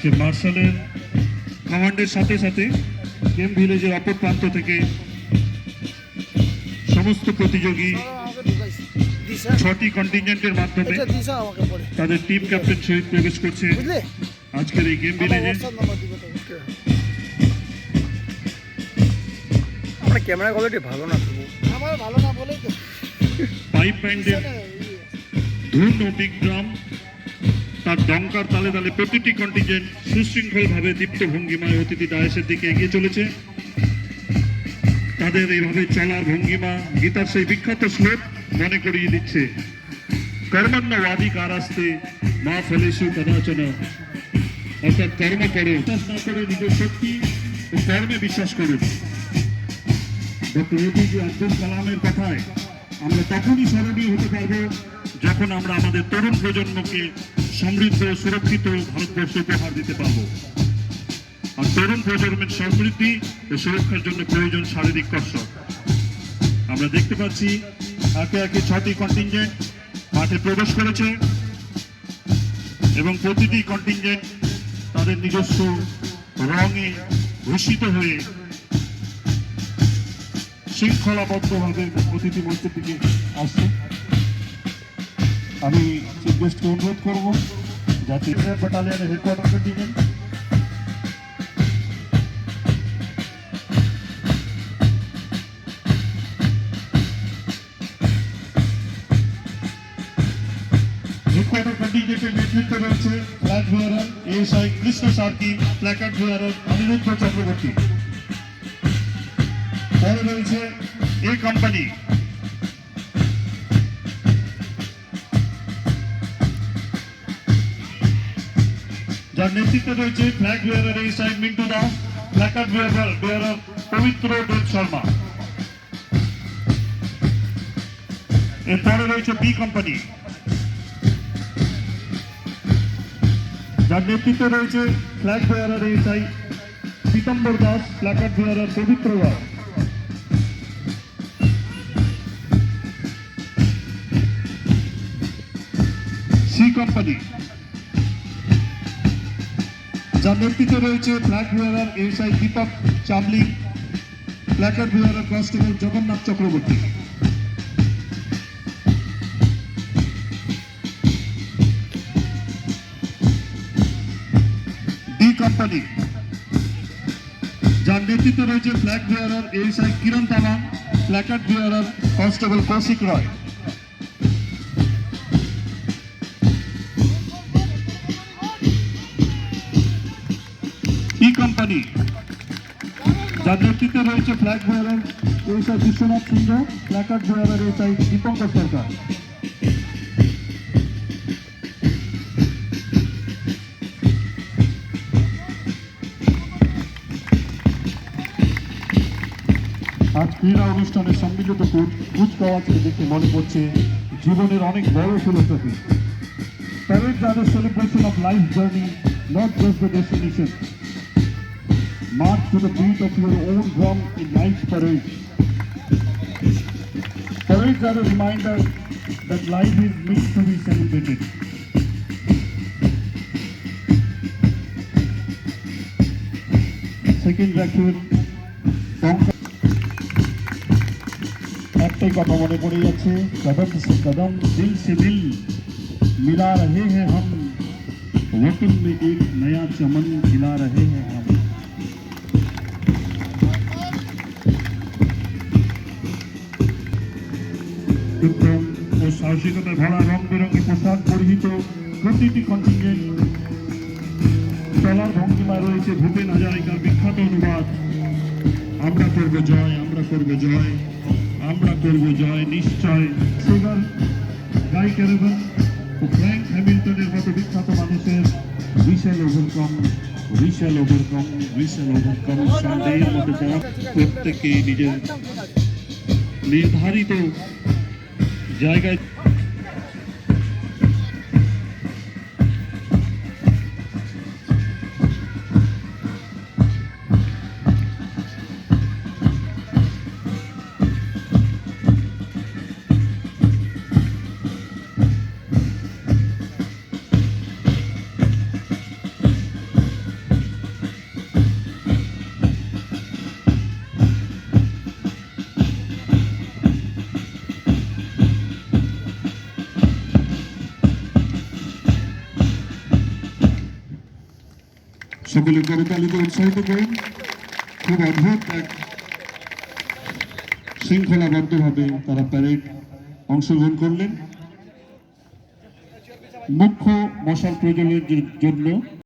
আজকে মার্শালের কমান্ডের সাথে সাথে গেম ভিলেজের অপর প্রান্ত থেকে সমস্ত প্রতিযোগী 6টি কন্টিনজেন্টের মাধ্যমে তাদের টিম ক্যাপ্টেন সহিত প্রবেশ করছে আজকের এই গেম ভিলেজে। আমার ক্যামেরা কোয়ালিটি ভালো না, আমার ভালো না বলেই তো পাইপ ব্যান্ডের ধুন ও বিগ ড্রাম তার ডঙ্কার তালে তালে প্রতিটি কন্টিনজেন্ট সুশৃঙ্খলভাবে দীপ্ত ভঙ্গিমায় অতিথি ডায়াসের দিকে এগিয়ে চলেছে। তাদের এইভাবে চলার ভঙ্গিমা গীতার সেই বিখ্যাত শ্লোক মনে করিয়ে দিচ্ছে, কর্মণ্যবাদী কারাস্তে মা ফলেষু কদাচনা, অর্থাৎ কর্ম করো, বিশ্বাস না করে নিজের শক্তি ও কর্মে বিশ্বাস করুন। ডক্টর এপিজে আব্দুল কালামের কথায় আমরা তখনই স্মরণীয় হতে পারবো যখন আমরা আমাদের তরুণ প্রজন্মকে সমৃদ্ধ সুরক্ষিত ভারতবর্ষ উপহার দিতে পারবো। আর তরুণ প্রজন্মের সমৃদ্ধি ও সুরক্ষার জন্য প্রয়োজন শারীরিক কসরত। আমরা দেখতে পাচ্ছি একে একে 6টি কন্টিনজেন্ট মাঠে প্রবেশ করেছে এবং প্রতিটি কন্টিনজেন্ট তাদের নিজস্ব রঙে ভূষিত হয়ে শৃঙ্খলাবদ্ধভাবে অতিথি মঞ্চের দিকে আসছে। আমি চিফ গেস্টকে অনুরোধ করবো যাতে ব্যাটালিয়নের হেডকোয়ার্টার কন্টিনজেন্ট হেডকোয়ার্টার কন্টিনজেন্টের নেতৃত্বে রয়েছে flag bearer ASI Krishna সার্কি, placard বেয়ারার অনিরুদ্ধ চক্রবর্তী। পরে রয়েছে এ কোম্পানি, যার নেতৃত্বে রয়েছে flag bearer ASI Mintu Das, placard bearer পবিত্র দেব শর্মা। এরপরে রয়েছে বি কোম্পানি, যার নেতৃত্বে রয়েছে flag bearer ASI Pitambar Das, placard bearer Pabitra Roy. C company, যার নেতৃত্বে রয়েছে flag bearer ASI Deepak Chamli, placard bearer constable Jagannath Chakraborty. D company, যার নেতৃত্বে রয়েছে flag bearer ASI Kiran Tamang, placard bearer constable Kaushik Roy. E company, যার নেতৃত্বে রয়েছে flag bearer ASI Biswanath Singha, placard bearer ASI Dipankar Sarkar. আজ ক্রীড়া অনুষ্ঠানের সম্মিলিত কুচকাওয়াজকে দেখে মনে পড়ছে জীবনের অনেক বড় philosophy. Parades are a celebration of life's journey, not just the destination. March to the beat of your own drum in life's parade. Parades are a reminder that life is meant to be celebrated. Second record, একটাই কথা মনে পড়ে যাচ্ছে, কদম সে কদম দিল সে দিল मिला रहे हैं हम, वतन में एक नया चमन खिला रहे हैं हम। উদ্যম ও সাহসিকতায় ভরা রং বেরঙি পোশাক পরিহিত প্রতিটি কন্টিনজেন্ট চলার ভঙ্গিমায় রয়েছে ভূপেন হাজারিকার বিখ্যাত অনুবাদ, আমরা করব জয়, আমরা করব জয়, আমরা করব জয় নিশ্চয়। সুগার গাই ক্যারাভান ও ফ্র্যাঙ্ক হ্যামিল্টনের মতো বিখ্যাত মানুষের we shall overcome, we shall overcome, we shall overcome সন্দেহের মতো পথ প্রত্যেকে নিজের নির্ধারিত জায়গায় সকলে করতালিতে উৎসাহিত করুন। খুব অদ্ভুত এক শৃঙ্খলাবদ্ধভাবে তারা প্যারেড অংশগ্রহণ করলেন। মুখ্য মশাল প্রজ্বলনের জন্য